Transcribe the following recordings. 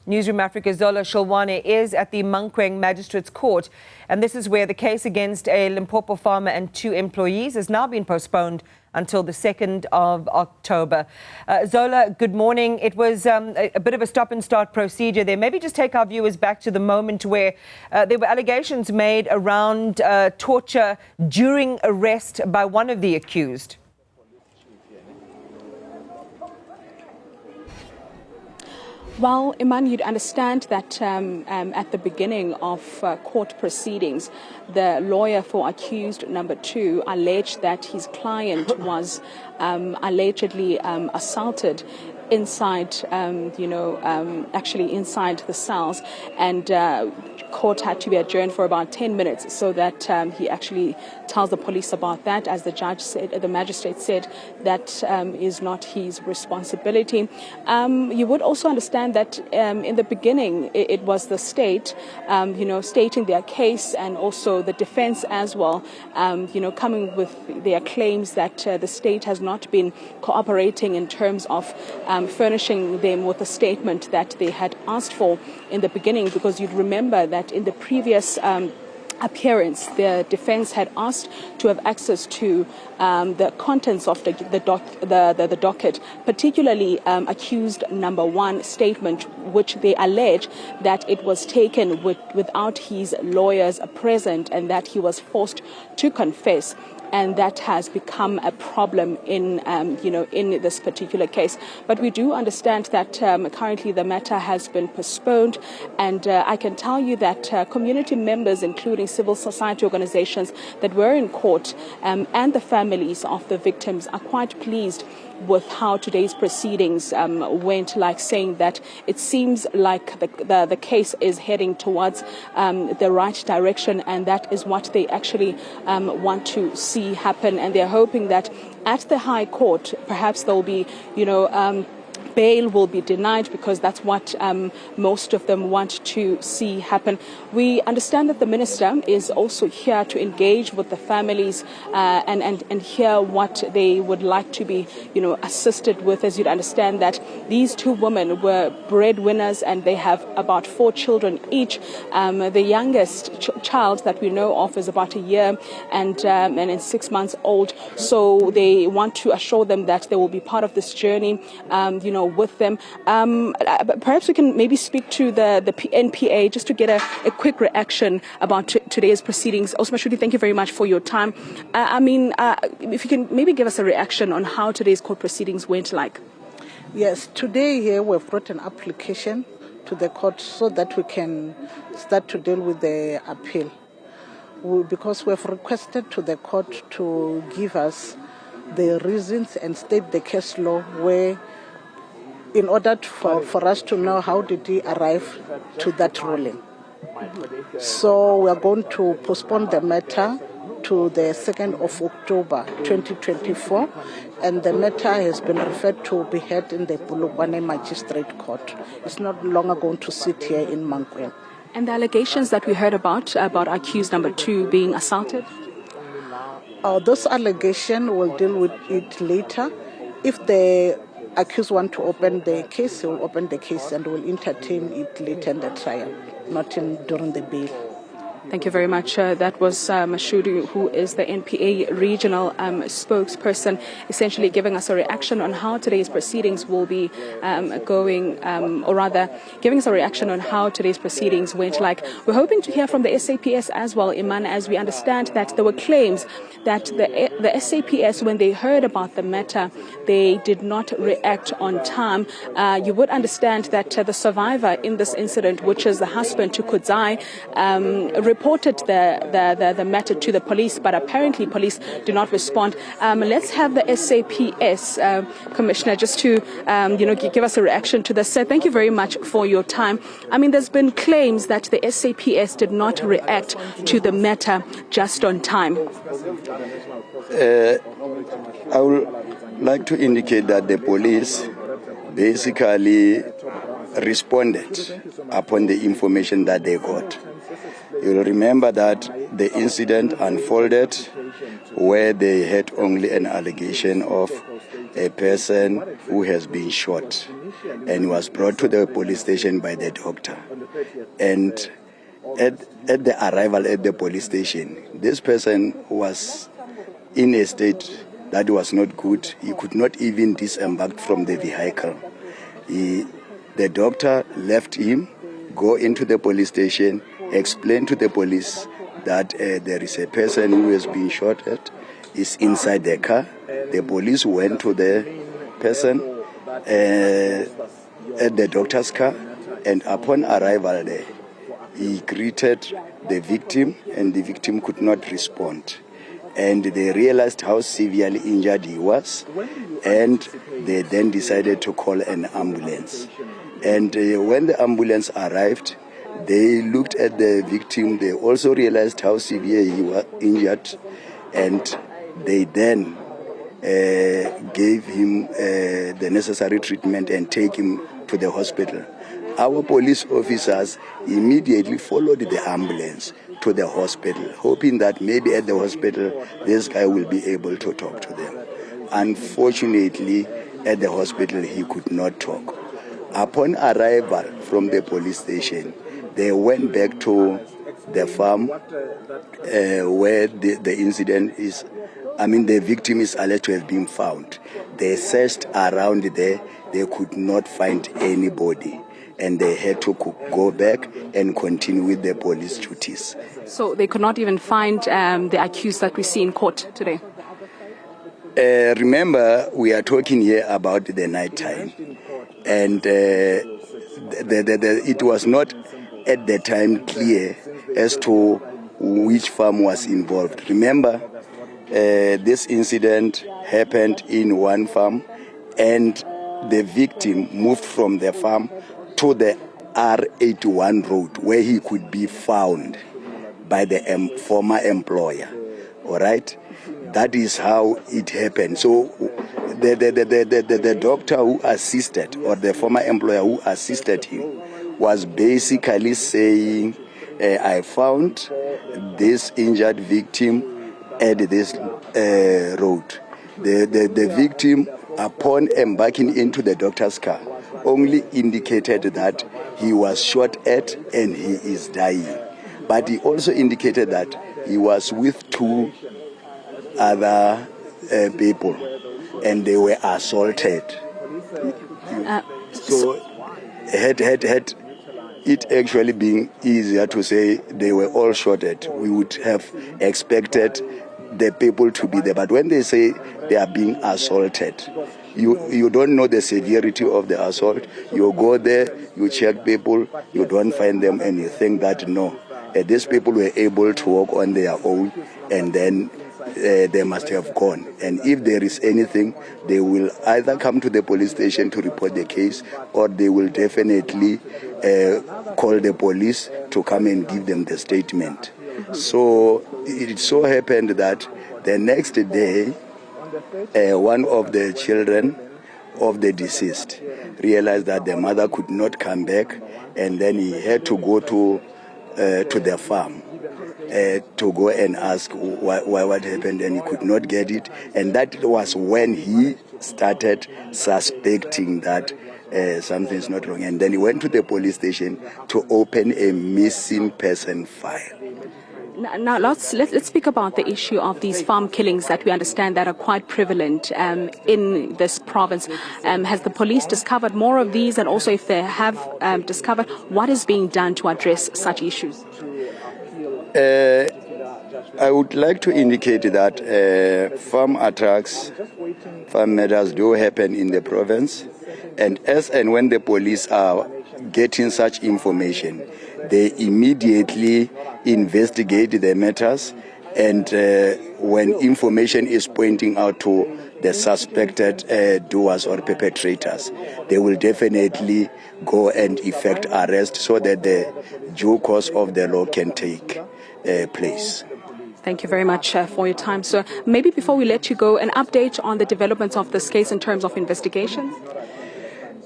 Newzroom Africa's Zola Sholwana is at the Mankweng Magistrates Court, and this is where the case against a Limpopo farmer and 2 employees has now been postponed until the 2nd of October. Zola, good morning. It was a bit of a stop-and-start procedure there. Maybe just take our viewers back to the moment where there were allegations made around torture during arrest by one of the accused. Well, Iman, you'd understand that at the beginning of court proceedings, the lawyer for accused number 2 alleged that his client was allegedly assaulted inside, actually inside the cells, and court had to be adjourned for about 10 minutes so that he actually tells the police about that. As the judge said, the magistrate said, that is not his responsibility. You would also understand that in the beginning it was the state, stating their case, and also the defense as well, coming with their claims that the state has not been cooperating in terms of furnishing them with a statement that they had asked for in the beginning, because you'd remember that in the previous appearance, the defense had asked to have access to the contents of the docket, particularly accused number 1 statement, which they allege that it was taken without his lawyers present and that he was forced to confess. And that has become a problem in this particular case. But we do understand that currently the matter has been postponed, and I can tell you that community members, including civil society organizations that were in court, and the families of the victims are quite pleased with how today's proceedings went, like saying that it seems like the case is heading towards the right direction, and that is what they actually want to see happen. And they're hoping that at the High Court, perhaps there'll be, bail will be denied, because that's what most of them want to see happen. We understand that the minister is also here to engage with the families and hear what they would like to be, assisted with. As you'd understand that these 2 women were breadwinners, and they have about 4 children each. The youngest child that we know of is about 1 year and 6 months old. So they want to assure them that they will be part of this journey, with them. Perhaps we can maybe speak to the NPA just to get a quick reaction about today's proceedings. Osman Shudi, thank you very much for your time. If you can maybe give us a reaction on how today's court proceedings went like. Yes, today here we've brought an application to the court so that we can start to deal with the appeal. Because we've requested to the court to give us the reasons and state the case law where, in order for us to know how did he arrive to that ruling. So we are going to postpone the matter to the 2nd of October 2024, and the matter has been referred to be heard in the Polokwane Magistrate Court. It's not longer going to sit here in Mankweng. And the allegations that we heard about accused number 2 being assaulted? Those allegations, we'll deal with it later. If the accused want to open the case, he will open the case and will entertain it later in the trial, not during the bail. Thank you very much. That was Mashudu, who is the NPA regional spokesperson, essentially giving us a reaction on how today's proceedings will be going, or rather, giving us a reaction on how today's proceedings went like. We're hoping to hear from the SAPS as well, Iman, as we understand that there were claims that the SAPS, when they heard about the matter, they did not react on time. You would understand that the survivor in this incident, which is the husband to Kudzai, reported the matter to the police, but apparently police did not respond. Let's have the SAPS commissioner just to give us a reaction to this. Thank you very much for your time. There's been claims that the SAPS did not react to the matter just on time. I would like to indicate that the police basically responded upon the information that they got. You'll remember that the incident unfolded where they had only an allegation of a person who has been shot. and was brought to the police station by the doctor. And at the arrival at the police station, this person was in a state that was not good. He could not even disembark from the vehicle. The doctor left him, go into the police station, explain to the police that there is a person who has been shot at, is inside the car. The police went to the person at the doctor's car, and upon arrival there, he greeted the victim, and the victim could not respond. And they realized how severely injured he was, and they then decided to call an ambulance. And when the ambulance arrived, they looked at the victim. They also realized how severe he was injured, and they then gave him the necessary treatment and take him to the hospital. Our police officers immediately followed the ambulance to the hospital, hoping that maybe at the hospital this guy will be able to talk to them. Unfortunately, at the hospital he could not talk. Upon arrival from the police station, they went back to the farm where the incident is, the victim is alleged to have been found. They searched around there, they could not find anybody, and they had to go back and continue with their police duties. So they could not even find the accused that we see in court today? Remember, we are talking here about the night time, and it was not at the time clear as to which farm was involved. Remember, this incident happened in one farm, and the victim moved from the farm to the R81 road, where he could be found by the former employer. All right, that is how it happened. So the doctor who assisted, or the former employer who assisted him, was basically saying, I found this injured victim at this road. The victim, upon embarking into the doctor's car, only indicated that he was shot at and he is dying. But he also indicated that he was with two other people, and they were assaulted. So had it actually been easier to say they were all shot at, we would have expected the people to be there. But when they say they are being assaulted, you don't know the severity of the assault. You go there, you check people, you don't find them, and you think that no, these people were able to walk on their own, and then they must have gone. And if there is anything, they will either come to the police station to report the case, or they will definitely call the police to come and give them the statement. So it so happened that the next day, one of the children of the deceased realized that the mother could not come back, and then he had to go to the farm to go and ask what happened, and he could not get it. And that was when he started suspecting that something is not wrong. And then he went to the police station to open a missing person file. Now let's speak about the issue of these farm killings that we understand that are quite prevalent in this province. Has the police discovered more of these, and also if they have discovered, what is being done to address such issues? I would like to indicate that farm attacks, farm matters do happen in the province, and as and when the police are getting such information, they immediately investigate the matters, and when information is pointing out to the suspected doers or perpetrators, they will definitely go and effect arrest so that the due course of the law can take place. Thank you very much for your time, sir. Maybe before we let you go, an update on the developments of this case in terms of investigation?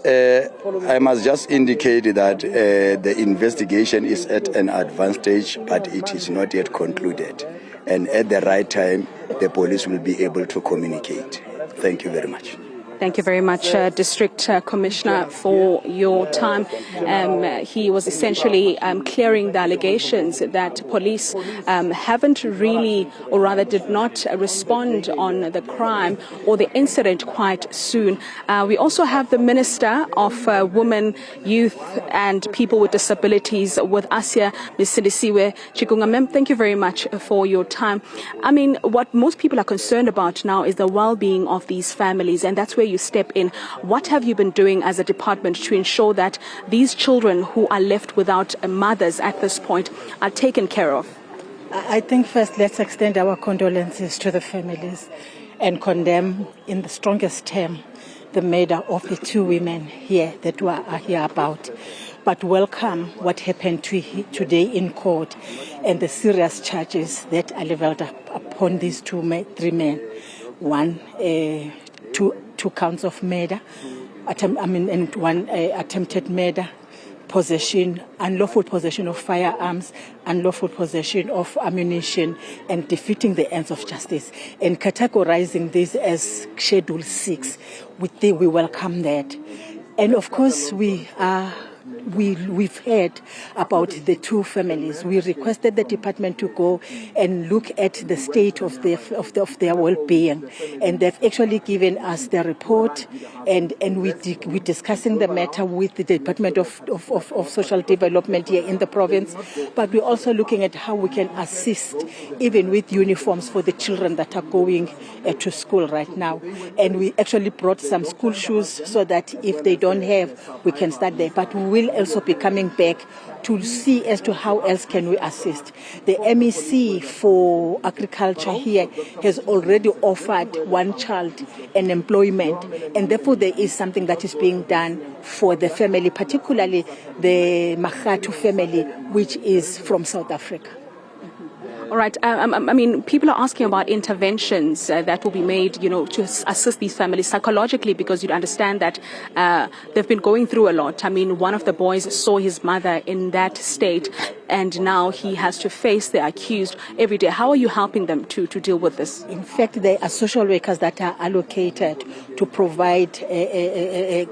I must just indicate that the investigation is at an advanced stage, but it is not yet concluded. And at the right time, the police will be able to communicate. Thank you very much. Thank you very much, District Commissioner, for your time. He was essentially clearing the allegations that police haven't really, or rather did not respond on the crime or the incident quite soon. We also have the Minister of Women, Youth and People with Disabilities with us here, Ms. Sindisiwe Chikunga. Ma'am, thank you very much for your time. I mean, what most people are concerned about now is the well-being of these families, and that's where you step in. What have you been doing as a department to ensure that these children who are left without mothers at this point are taken care of? I think first let's extend our condolences to the families and condemn in the strongest term the murder of the two women here that we are here about. But welcome what happened today in court and the serious charges that are leveled upon these three men. One, two counts of murder, and one attempted murder, possession, unlawful possession of firearms, unlawful possession of ammunition, and defeating the ends of justice. And categorizing this as Schedule 6, we welcome that. And of course, we've heard about the two families. We requested the department to go and look at the state of their well-being, and they've actually given us the report, and we're discussing the matter with the Department of Social Development here in the province. But we're also looking at how we can assist, even with uniforms for the children that are going to school right now. And we actually brought some school shoes so that if they don't have, we can start there. But we will also be coming back to see as to how else can we assist. The MEC for agriculture here has already offered one child an employment, and therefore there is something that is being done for the family, particularly the Magatu family, which is from South Africa. All right. I mean, people are asking about interventions that will be made, to assist these families psychologically, because you'd understand that they've been going through a lot. I mean, one of the boys saw his mother in that state, and now he has to face the accused every day. How are you helping them to deal with this? In fact, there are social workers that are allocated to provide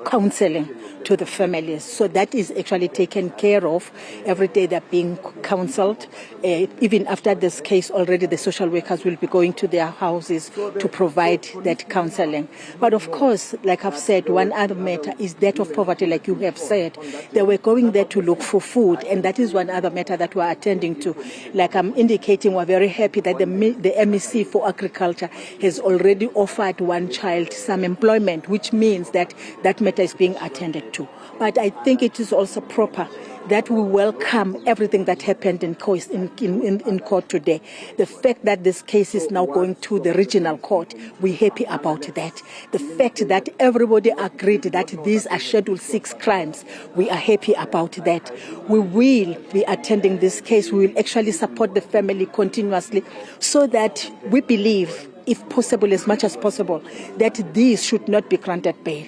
counseling to the families. So that is actually taken care of. Every day they're being counseled. Even after this case, already the social workers will be going to their houses to provide that counseling. But of course, like I've said, one other matter is that of poverty, like you have said. They were going there to look for food, and that is one other matter that we're attending to. Like I'm indicating, we're very happy that the MEC for agriculture has already offered one child some employment, which means that that matter is being attended to. But I think it is also proper that we welcome everything that happened in court today. The fact that this case is now going to the regional court, we're happy about that. The fact that everybody agreed that these are Schedule 6 crimes, we are happy about that. We will be attending this case. We will actually support the family continuously, so that we believe, if possible, as much as possible, that these should not be granted bail.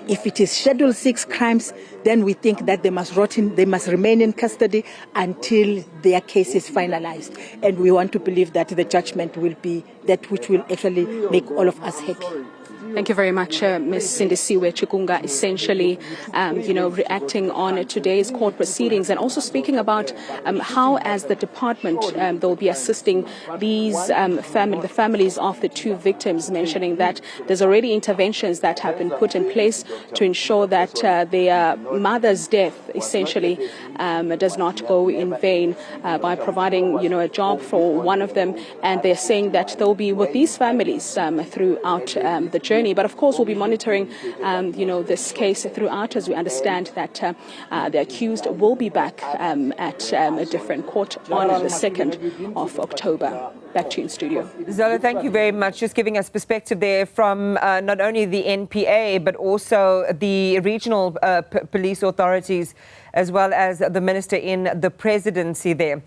If it is Schedule 6 crimes, then we think that they must remain in custody until their case is finalized. And we want to believe that the judgment will be that which will actually make all of us happy. Thank you very much, Ms. Sindisiwe Chikunga, essentially, reacting on today's court proceedings, and also speaking about how, as the department, they'll be assisting these the families of the two victims, mentioning that there's already interventions that have been put in place to ensure that their mother's death, essentially, does not go in vain, by providing, a job for one of them. And they're saying that they'll be with these families throughout the journey. But of course, we'll be monitoring, this case throughout, as we understand that the accused will be back at a different court on the 2nd of October. Back to you in studio. Zola, thank you very much. Just giving us perspective there from not only the NPA, but also the regional police authorities, as well as the minister in the presidency there.